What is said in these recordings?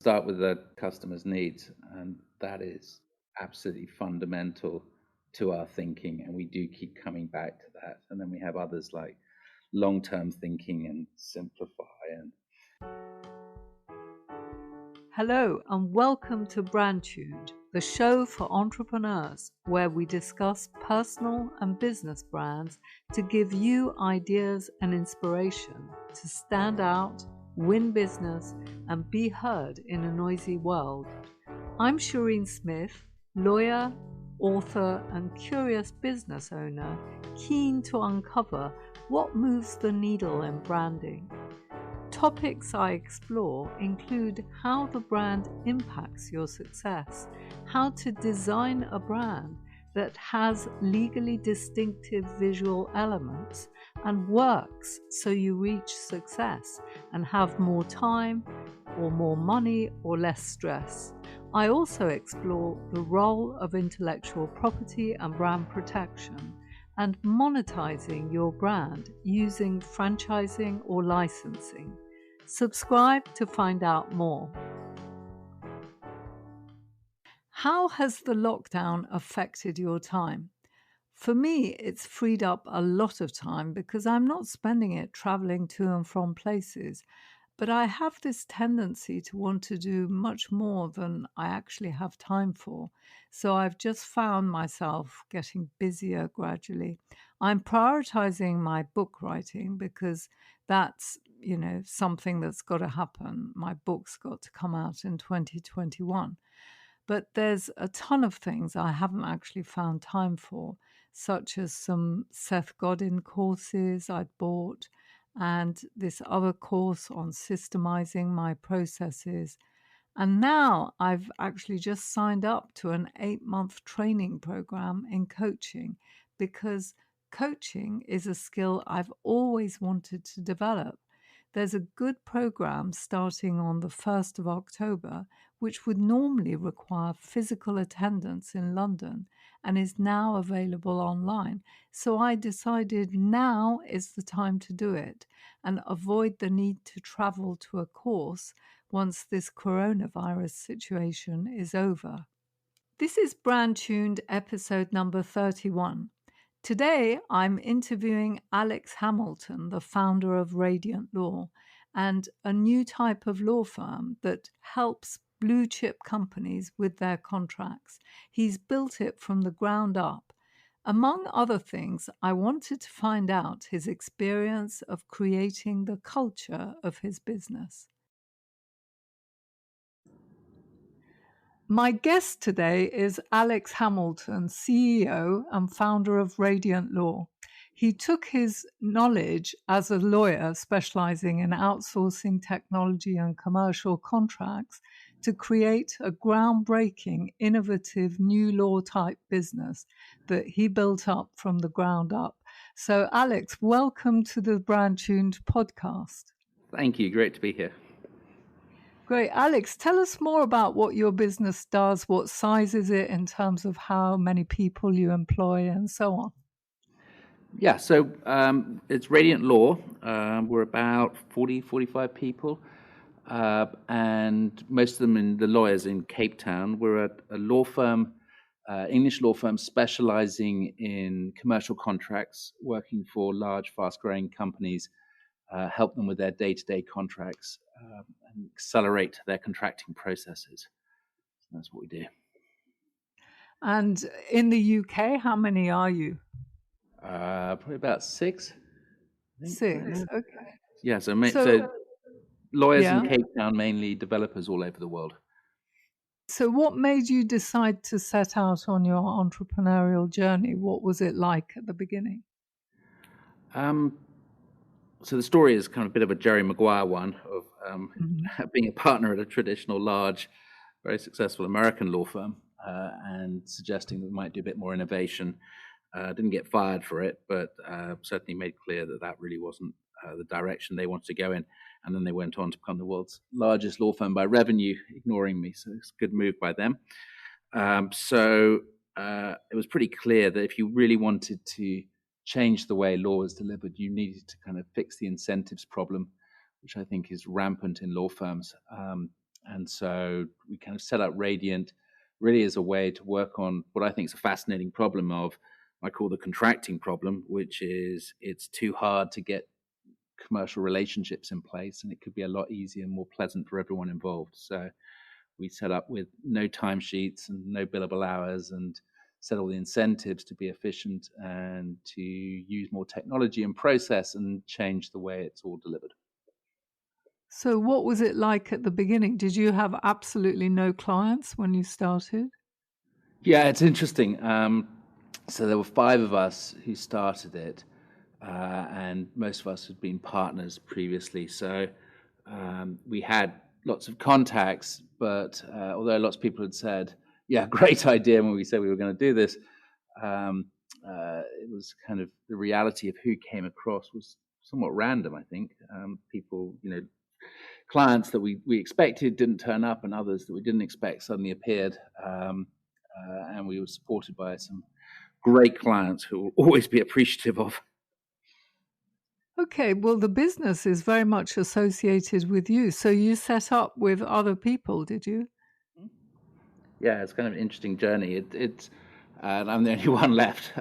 start with the customer's needs, and that is absolutely fundamental to our thinking, and we do keep coming back to that. And then we have others like long-term thinking and simplify. And hello and welcome to brandtuned, the show for entrepreneurs where we discuss personal and business brands to give you ideas and inspiration to stand out, win business, and be heard in a noisy world. I'm Shireen Smith, lawyer, author, and curious business owner, keen to uncover what moves the needle in branding. Topics I explore include how the brand impacts your success, how to design a brand that has legally distinctive visual elements and works so you reach success and have more time or more money or less stress. I also explore the role of intellectual property and brand protection and monetizing your brand using franchising or licensing. Subscribe to find out more. How has the lockdown affected your time? For me, it's freed up a lot of time because I'm not spending it traveling to and from places, but I have this tendency to want to do much more than I actually have time for. So I've just found myself getting busier gradually. I'm prioritizing my book writing because that's, something that's got to happen. My book's got to come out in 2021. But there's a ton of things I haven't actually found time for, such as some Seth Godin courses I'd bought and this other course on systemizing my processes. And now I've actually just signed up to an 8-month training program in coaching because coaching is a skill I've always wanted to develop. There's a good program starting on the 1st of October, which would normally require physical attendance in London and is now available online. So I decided now is the time to do it and avoid the need to travel to a course once this coronavirus situation is over. This is brandtuned episode number 31. Today, I'm interviewing Alex Hamilton, the founder of Radiant Law, and a new type of law firm that helps blue chip companies with their contracts. He's built it from the ground up. Among other things, I wanted to find out his experience of creating the culture of his business. My guest today is Alex Hamilton, CEO and founder of Radiant Law. He took his knowledge as a lawyer specializing in outsourcing technology and commercial contracts to create a groundbreaking, innovative new law type business that he built up from the ground up. So, Alex, welcome to the brandtuned podcast. thank you. Great to be here. Great. Alex, tell us more about what your business does. What size is it in terms of how many people you employ and so on? Yeah, so it's Radiant Law. We're about 45 people, and most of them the lawyers in Cape Town. We're a law firm, English law firm specializing in commercial contracts, working for large, fast-growing companies, help them with their day-to-day contracts, and accelerate their contracting processes. So that's what we do. And in the UK, how many are you? Probably about 6. 6, okay. Yeah, so lawyers in Cape Town, mainly developers all over the world. So what made you decide to set out on your entrepreneurial journey? What was it like at the beginning? So the story is kind of a bit of a Jerry Maguire one of being a partner at a traditional, large, very successful American law firm and suggesting that we might do a bit more innovation. Didn't get fired for it, but certainly made clear that that really wasn't the direction they wanted to go in. And then they went on to become the world's largest law firm by revenue, ignoring me. So it's a good move by them. So it was pretty clear that if you really wanted to change the way law is delivered, you needed to kind of fix the incentives problem, which I think is rampant in law firms. And so we kind of set up Radiant really as a way to work on what I think is a fascinating problem of, I call the contracting problem, which is it's too hard to get commercial relationships in place, and it could be a lot easier and more pleasant for everyone involved. So we set up with no timesheets and no billable hours, and set all the incentives to be efficient and to use more technology and process and change the way it's all delivered. So, what was it like at the beginning? Did you have absolutely no clients when you started? Yeah, it's interesting. So there were five of us who started it, and most of us had been partners previously. So we had lots of contacts, but although lots of people had said, "Yeah, great idea," when we said we were going to do this, um, it was kind of the reality of who came across was somewhat random. I think people, clients that we expected didn't turn up, and others that we didn't expect suddenly appeared. And we were supported by some great clients who will always be appreciative of. Okay, well, the business is very much associated with you. So, you set up with other people, did you? Yeah, it's kind of an interesting journey. It's and I'm the only one left.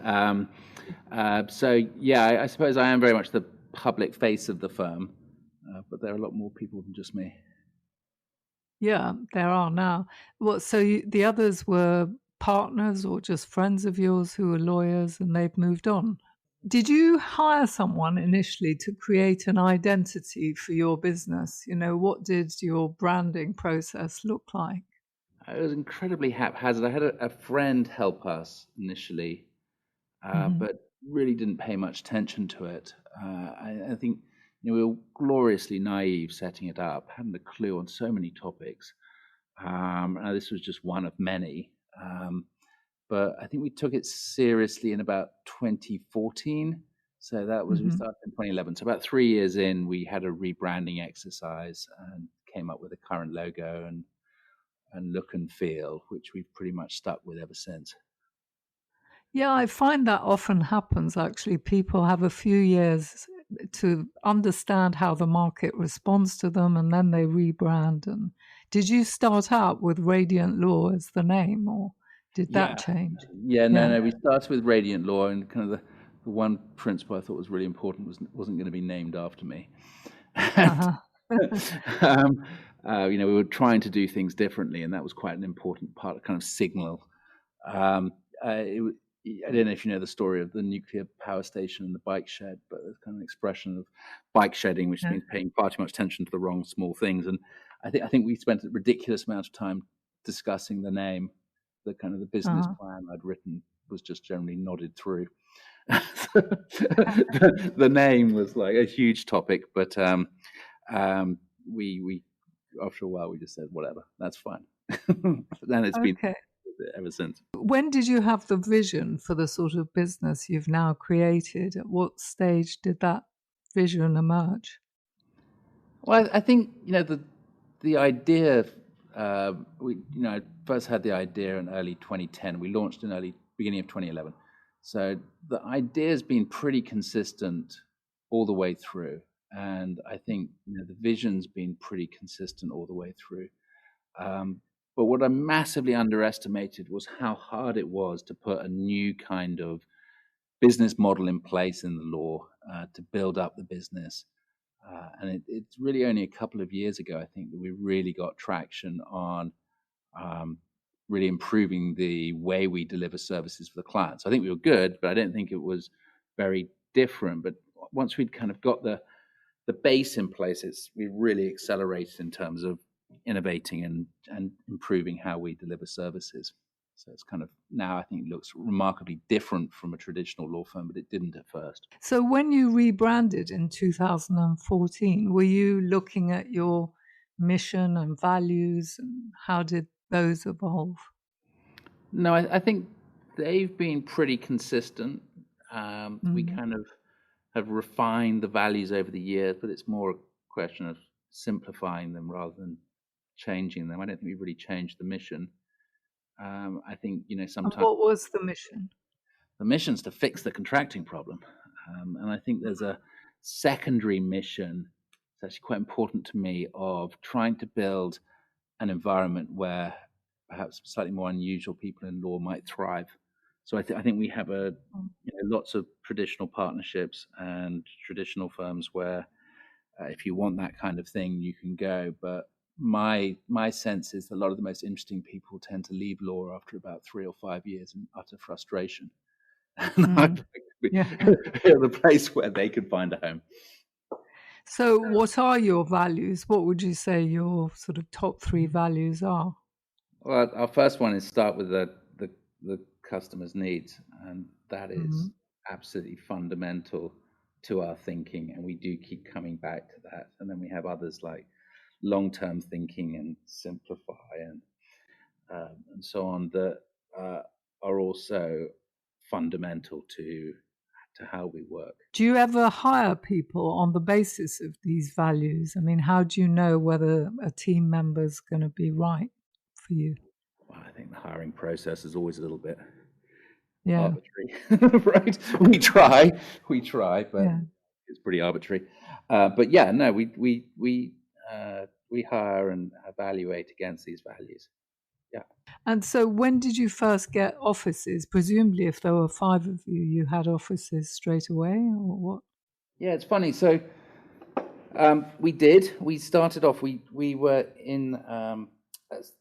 So yeah, I suppose I am very much the public face of the firm, but there are a lot more people than just me. Yeah, there are now. What, so the others were partners or just friends of yours who were lawyers and they've moved on? Did you hire someone initially to create an identity for your business? What did your branding process look like? It was incredibly haphazard. I had a friend help us initially, Mhm. but really didn't pay much attention to it. I think we were gloriously naive setting it up, hadn't a clue on so many topics. And this was just one of many. But I think we took it seriously in about 2014. So that was, we Mhm. started in 2011. So about 3 years in, we had a rebranding exercise and came up with a current logo and look and feel, which we've pretty much stuck with ever since. Yeah, I find that often happens actually. People have a few years to understand how the market responds to them and then they rebrand. And did you start out with Radiant Law as the name or did that Yeah, change? yeah, no, Yeah. no. We started with Radiant Law, and kind of the one principle I thought was really important wasn't going to be named after me. And, Uh-huh. um, we were trying to do things differently, and that was quite an important part, kind of signal. Um, I don't know if you know the story of the nuclear power station and the bike shed, but there's kind of an expression of bike shedding, which Yeah. means paying far too much attention to the wrong small things. And I think we spent a ridiculous amount of time discussing the name. The kind of the business Uh-huh. plan I'd written was just generally nodded through. The name was like a huge topic, but we after a while we just said whatever, that's fine. Then it's been Okay. ever since. When did you have the vision for the sort of business you've now created? At what stage did that vision emerge? Well, I think the idea. We first had the idea in early 2010. We launched in early beginning of 2011. So the idea has been pretty consistent all the way through, and I think the vision's been pretty consistent all the way through. Um, but what I massively underestimated was how hard it was to put a new kind of business model in place in the law to build up the business. And it's really only a couple of years ago, I think, that we really got traction on um, really improving the way we deliver services for the clients. I think we were good, but I don't think it was very different. But once we'd kind of got the base in place, we really accelerated in terms of innovating and improving how we deliver services. So it's kind of now I think looks remarkably different from a traditional law firm, but it didn't at first. So when you rebranded in 2014, were you looking at your mission and values and how did those evolve? No, I think they've been pretty consistent. We Mhm. kind of have refined the values over the years, but it's more a question of simplifying them rather than changing them. I don't think we've really changed the mission. I think And sometimes what was the mission? the mission's to fix the contracting problem, and I think there's a secondary mission. It's actually quite important to me of trying to build an environment where perhaps slightly more unusual people in law might thrive. So I think we have lots of traditional partnerships and traditional firms where if you want that kind of thing, you can go. But my sense is that a lot of the most interesting people tend to leave law after about 3 or 5 years in utter frustration. And Mm. I'd Yeah. the place where they could find a home. So, what are your values? What would you say your sort of top 3 values are? Well, our first one is start with the customer's needs, and that is Mhm. absolutely fundamental to our thinking, and we do keep coming back to that. And then we have others like long-term thinking and simplify and so on that are also fundamental to how we work. Do you ever hire people on the basis of these values? I mean, how do you know whether a team member's going to be right for you? Well, I think the hiring process is always a little bit Yeah. arbitrary, right? We try, but Yeah. it's pretty arbitrary. But yeah, no, we hire and evaluate against these values. Yeah, And so, when did you first get offices? Presumably, if there were 5 of you, you had offices straight away, or what? yeah, it's funny. So we did. We started off. We were in.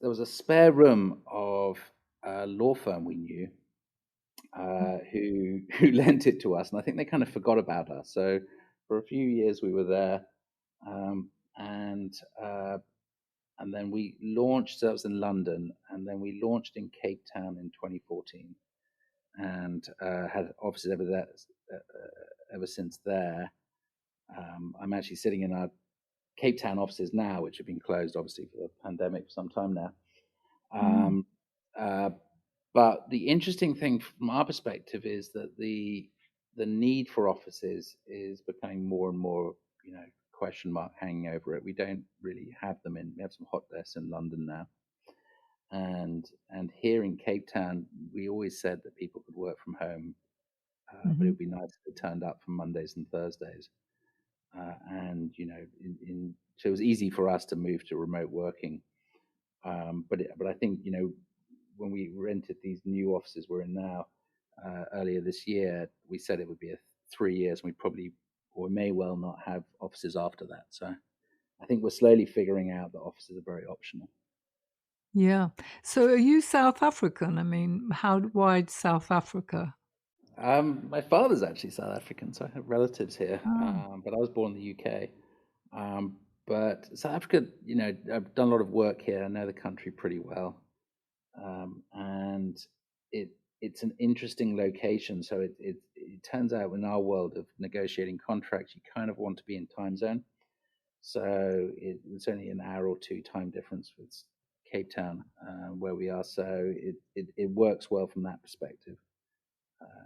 There was a spare room of a law firm we knew who lent it to us, and I think they kind of forgot about us. So for a few years we were there, um, and uh, and then we launched. So that was in London, and then we launched in Cape Town in 2014, and had offices ever since there. I'm actually sitting in our Cape Town offices now, which have been closed obviously for the pandemic for some time now. Mm. Uh, but the interesting thing from our perspective is that the need for offices is becoming more and more, question mark hanging over it. We don't really have them in. We have some hot desks in London now, and here in Cape Town, we always said that people could work from home, but it Mhm. would be nice if they turned up from Mondays and Thursdays. And so it was easy for us to move to remote working. But I think when we rented these new offices we're in now earlier this year, we said it would be 3 years, and we probably or may well not have offices after that. So I think we're slowly figuring out that offices are very optional. Yeah. So, are you South African? I mean, how wide South Africa? My father's actually South African, so I have relatives here, Oh. but I was born in the UK. But South Africa, I've done a lot of work here. I know the country pretty well. And it's an interesting location. So it turns out in our world of negotiating contracts, you kind of want to be in time zone. So it's only an hour or two time difference with Cape Town where we are. So it works well from that perspective.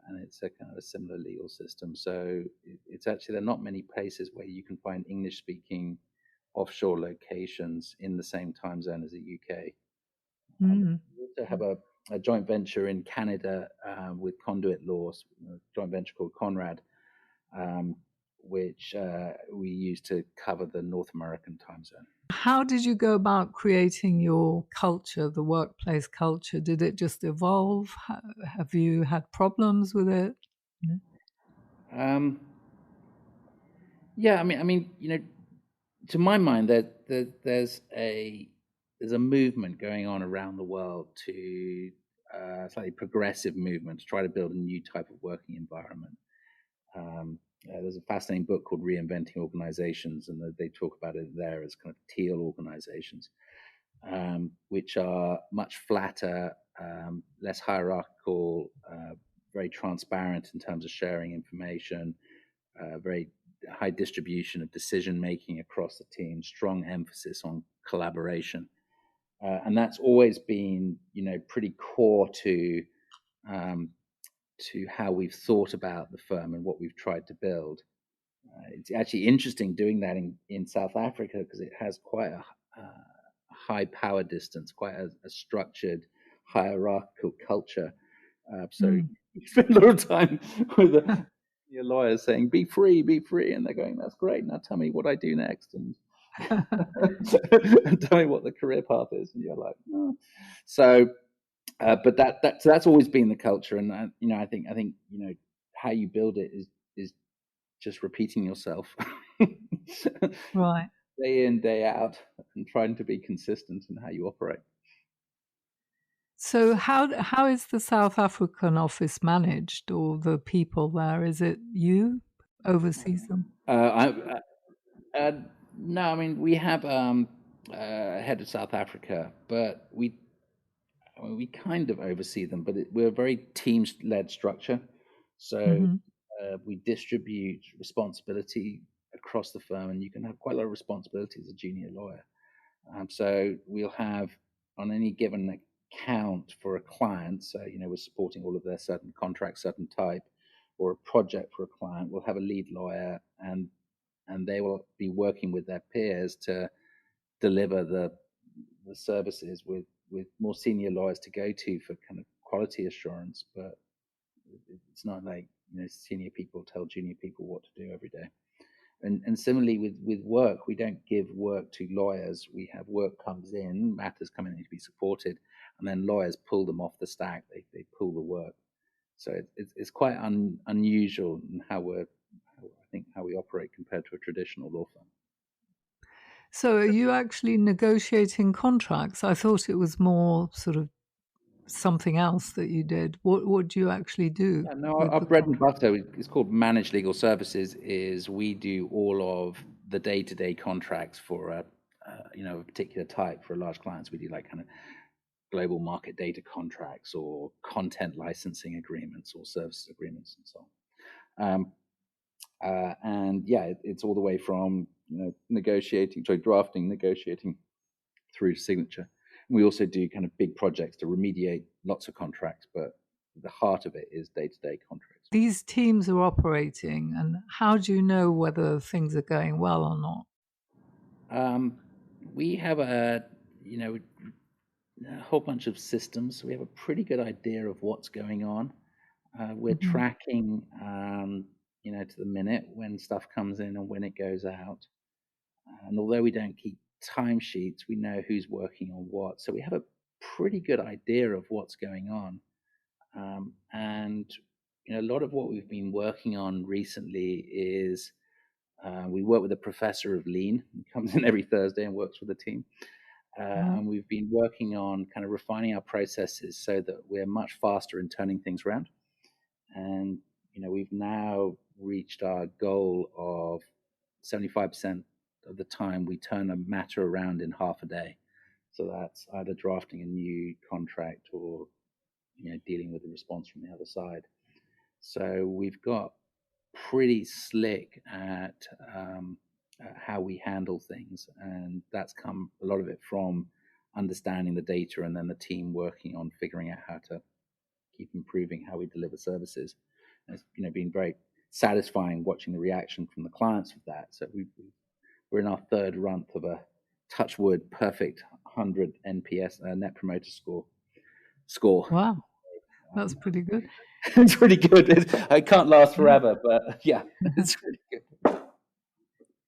And it's a kind of a similar legal system. So it's actually, there are not many places where you can find English speaking offshore locations in the same time zone as the UK. Mm. We also have a joint venture in Canada with Conduit Laws, a joint venture called Conrad, um, which we use to cover the North American time zone. How did you go about creating your culture, the workplace culture? Did it just evolve? Have you had problems with it? Mm. Um, yeah, to my mind, there's a movement going on around the world to slightly progressive movement to try to build a new type of working environment. There's a fascinating book called Reinventing Organizations, and they talk about it there as kind of teal organizations, which are much flatter, less hierarchical, very transparent in terms of sharing information, very high distribution of decision making across the team, strong emphasis on collaboration. And that's always been, pretty core um, to how we've thought about the firm and what we've tried to build. It's actually interesting doing that in South Africa because it has quite a high power distance, quite a structured hierarchical culture. So Mm. you spend a lot of time with your lawyers saying, be free, and they're going, that's great. Now tell me what I do next. And Tell me what the career path is, and you're like, no. So, but that's always been the culture, and I think how you build it is just repeating yourself Right. day in, day out, and trying to be consistent in how you operate. So how is the South African office managed, or the people there? Is it you oversees them? Uh, no, I mean we have a head of South Africa, but we kind of oversee them, but we're a very team-led structure. So Hmm. we distribute responsibility across the firm, and you can have quite a lot of responsibility as a junior lawyer. So we'll have on any given account for a client, so we're supporting all of their certain contracts, certain type, or a project for a client. We'll have a lead lawyer, and they will be working with their peers to deliver the services with more senior lawyers to go to for kind of quality assurance. But it's not like senior people tell junior people what to do every day. And similarly with work, we don't give work to lawyers. We have work comes in, matters come in need to be supported, and then lawyers pull them off the stack. They pull the work. So it's quite unusual in how we operate compared to a traditional law firm. So are you actually negotiating contracts? I thought it was more sort of something else that you did. What do you actually do Yeah, no, with our the bread and contract? butter is called managed legal services. Is we do all of the day-to-day contracts for a particular type for large clients. We do like kind of global market data contracts or content licensing agreements or services agreements and so on. And yeah, it's all the way from drafting, negotiating through signature. And we also do kind of big projects to remediate lots of contracts, but the heart of it is day-to-day contracts. These teams are operating, and how do you know whether things are going well or not? We have a whole bunch of systems. So we have a pretty good idea of what's going on. We're Hmm. tracking, to the minute when stuff comes in and when it goes out. And although we don't keep timesheets, we know who's working on what. So we have a pretty good idea of what's going on. And a lot of what we've been working on recently is we work with a professor of lean. He comes in every Thursday and works with the team. Right. And we've been working on kind of refining our processes so that we're much faster in turning things around. And we've now reached our goal of 75% of the time we turn a matter around in half a day. So that's either drafting a new contract or dealing with the response from the other side. So we've got pretty slick at how we handle things, and that's come a lot of it from understanding the data and then the team working on figuring out how to keep improving how we deliver services. And it's been very satisfying watching the reaction from the clients of that. So we're in our third run of a touch wood perfect 100 NPS Net Promoter Score. Wow, that's pretty good. It's pretty good. It can't last forever, but yeah, it's really good.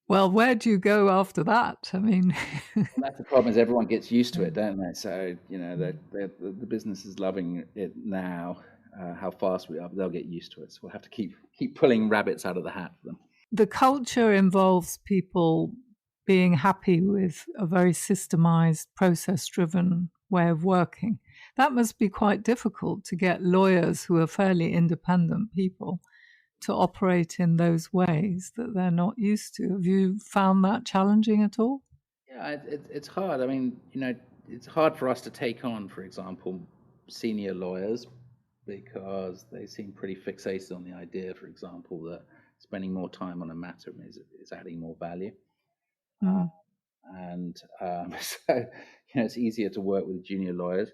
Well, where do you go after that? I mean, Well, that's the problem is everyone gets used to it, don't they? So the business is loving it now. How fast we are, but they'll get used to it. So we'll have to keep pulling rabbits out of the hat for them. the culture involves people being happy with a very systemized, process driven way of working. That must be quite difficult to get lawyers who are fairly independent people to operate in those ways that they're not used to. Have you found that challenging at all? Yeah, it's hard. I mean, it's hard for us to take on, for example, senior lawyers because they seem pretty fixated on the idea, for example, that spending more time on a matter is adding more value. Uh, Mm. and so, it's easier to work with junior lawyers.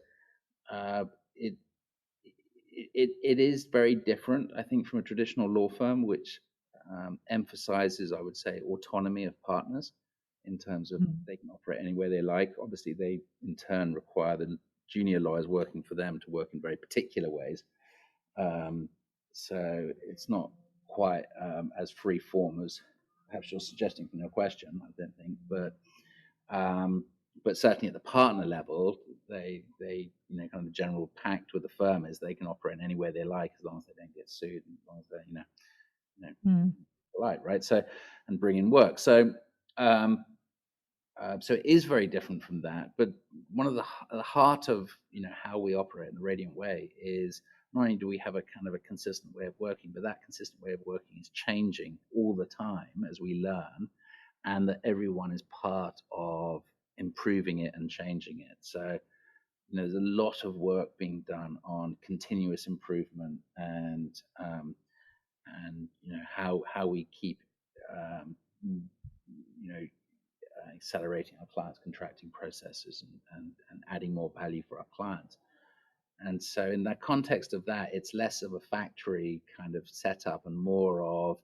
Uh, it, it is very different, I think, from a traditional law firm, which emphasizes, I would say, autonomy of partners in terms of Mm. they can operate any way they like. Obviously, they in turn require the junior lawyers working for them to work in very particular ways. So it's not quite as free form perhaps you're suggesting from your question, I don't think, but certainly at the partner level, they kind of the general pact with the firm is they can operate anywhere they like as long as they don't get sued, and as long as they're polite, right? So, and bring in work. So so it is very different from that. But one of the heart of how we operate in the Radiant Way is not only do we have a kind of a consistent way of working, but that consistent way of working is changing all the time as we learn, and that everyone is part of improving it and changing it. So there's a lot of work being done on continuous improvement and how we keep accelerating our clients' contracting processes and adding more value for our clients. And so in that context of that, it's less of a factory kind of setup and more of,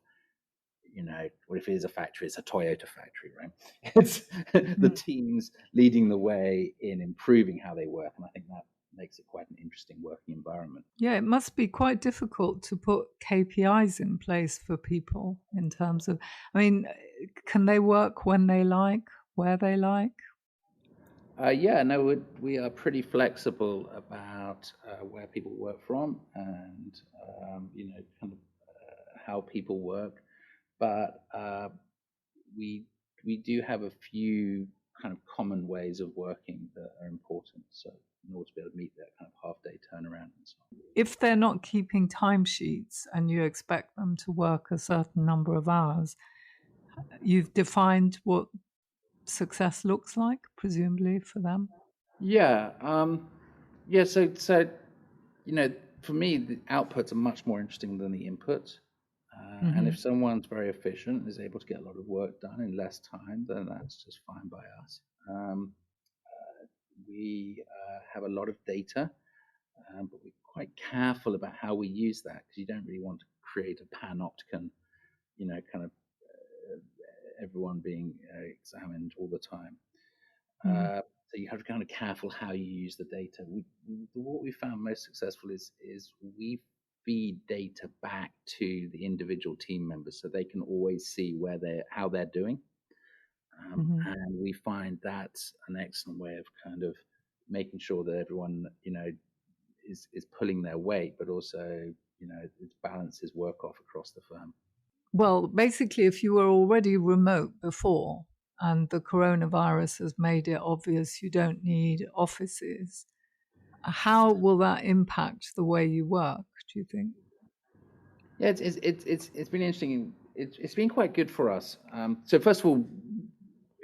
what if it is a factory, it's a Toyota factory, right? It's the teams leading the way in improving how they work. And I think that makes it quite an interesting working environment. Yeah, it must be quite difficult to put KPIs in place for people in terms of, can they work when they like, where they like? We are pretty flexible about where people work from and, kind of how people work. But we do have a few kind of common ways of working that are important. So in order to be able to meet that kind of half-day turnaround and so on. If they're not keeping timesheets and you expect them to work a certain number of hours, you've defined what success looks like, presumably, for them? Yeah. So for me, the outputs are much more interesting than the inputs. And if someone's very efficient and is able to get a lot of work done in less time, then that's just fine by us. We have a lot of data, but we're quite careful about how we use that because you don't really want to create a panopticon, kind of everyone being examined all the time. So you have to be kind of careful how you use the data. What we found most successful is we feed data back to the individual team members so they can always see how they're doing. And we find that's an excellent way of kind of making sure that everyone, is pulling their weight, but also, it balances work off across the firm. Well, basically, if you were already remote before and the coronavirus has made it obvious you don't need offices, how will that impact the way you work, do you think? Yeah, it's been interesting. It's been quite good for us. So first of all,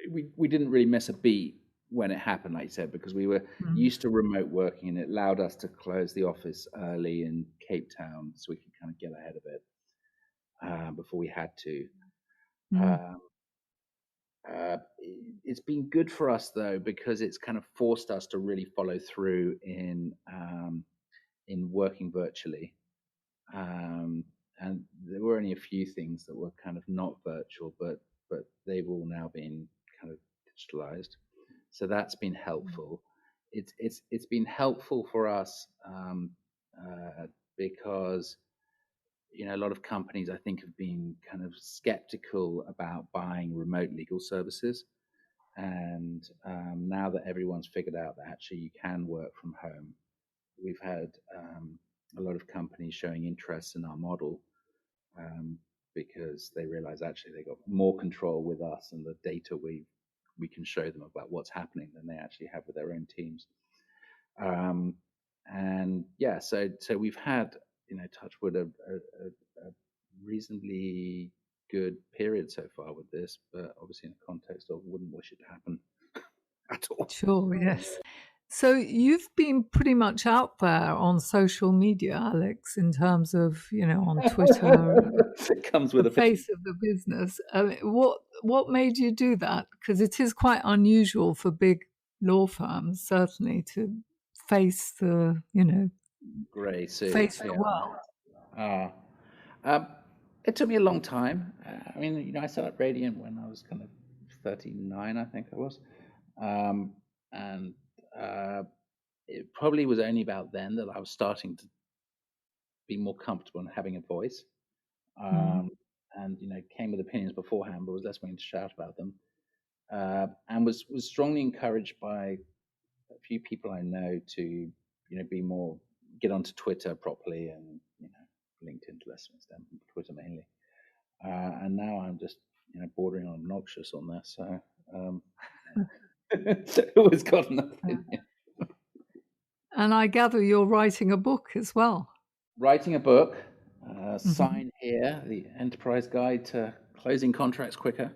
we didn't really miss a beat when it happened, like you said, because we were used to remote working, and it allowed us to close the office early in Cape Town, so we could kind of get ahead of it before we had to. It's been good for us though because it's kind of forced us to really follow through in working virtually. And there were only a few things that were kind of not virtual, but they've all now been kind of digitalized. So that's been helpful. It's been helpful for us because a lot of companies I think have been kind of skeptical about buying remote legal services, and now that everyone's figured out that actually you can work from home, we've had a lot of companies showing interest in our model because they realize actually they got more control with us and the data we can show them about what's happening than they actually have with their own teams. And yeah, so we've had, touch wood, a reasonably good period so far with this, but obviously in the context of wouldn't wish it to happen at all. Sure, yes. So you've been pretty much out there on social media, Alex, in terms of, on Twitter, It comes with the a face of the business. What made you do that? Because it is quite unusual for big law firms, certainly, to face the, grey suit. face the world. It took me a long time. I started Radiant when I was kind of 39, I think I was. And it probably was only about then that I was starting to be more comfortable in having a voice. and came with opinions beforehand, but was less willing to shout about them, and was strongly encouraged by a few people I know to be more, get onto Twitter properly, and LinkedIn to less extent, Twitter mainly. And now I'm just bordering on obnoxious on this. So always got an opinion. And I gather you're writing a book as well. Writing a book, sign here, the Enterprise Guide to Closing Contracts Quicker,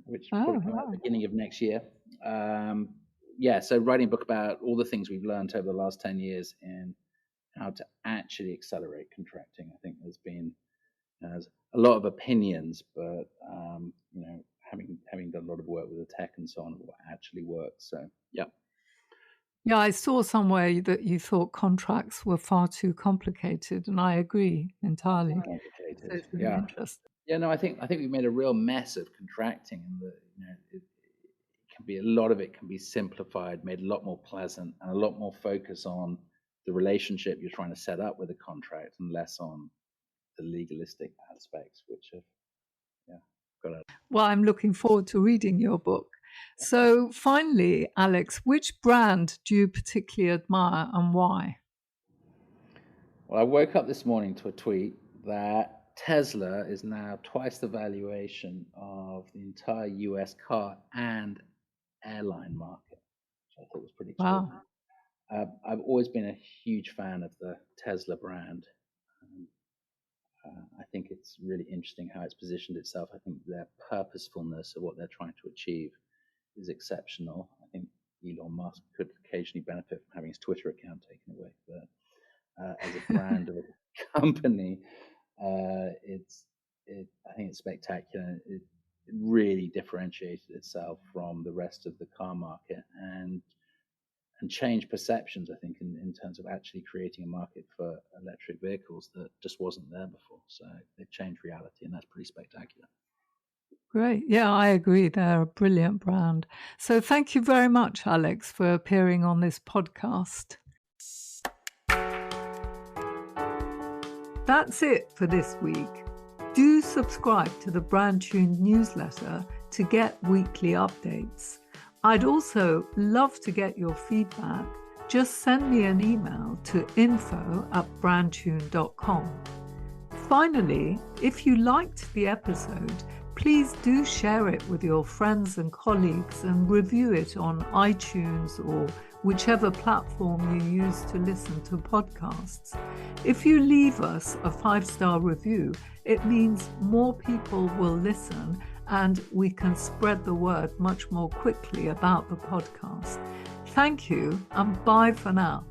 which will come out at the beginning of next year. So writing a book about all the things we've learned over the last 10 years in how to actually accelerate contracting. I think there's a lot of opinions, but having done a lot of work with the tech and so on, what actually works. So yeah, I saw somewhere that you thought contracts were far too complicated, and I agree entirely. Complicated. So it's really interesting. Yeah, no, I think we've made a real mess of contracting, and it can be, a lot of it can be simplified, made a lot more pleasant, and a lot more focus on the relationship you're trying to set up with a contract, and less on the legalistic aspects, which have got out. Well, I'm looking forward to reading your book. So finally, Alex, which brand do you particularly admire and why? Well, I woke up this morning to a tweet that Tesla is now twice the valuation of the entire US car and airline market, which I thought was pretty extraordinary. Wow. I've always been a huge fan of the Tesla brand. I think it's really interesting how it's positioned itself. I think their purposefulness of what they're trying to achieve is exceptional. I think Elon Musk could occasionally benefit from having his Twitter account taken away, but as a brand of a company, I think it's spectacular. It really differentiated itself from the rest of the car market, and change perceptions, I think, in terms of actually creating a market for electric vehicles that just wasn't there before. So they've changed reality, and that's pretty spectacular. Great. Yeah, I agree. They're a brilliant brand. So thank you very much, Alex, for appearing on this podcast. That's it for this week. Do subscribe to the brandtuned newsletter to get weekly updates. I'd also love to get your feedback. Just send me an email to info@brandtuned.com. Finally, if you liked the episode, please do share it with your friends and colleagues and review it on iTunes or whichever platform you use to listen to podcasts. If you leave us a 5-star review, it means more people will listen and we can spread the word much more quickly about the podcast. Thank you, and bye for now.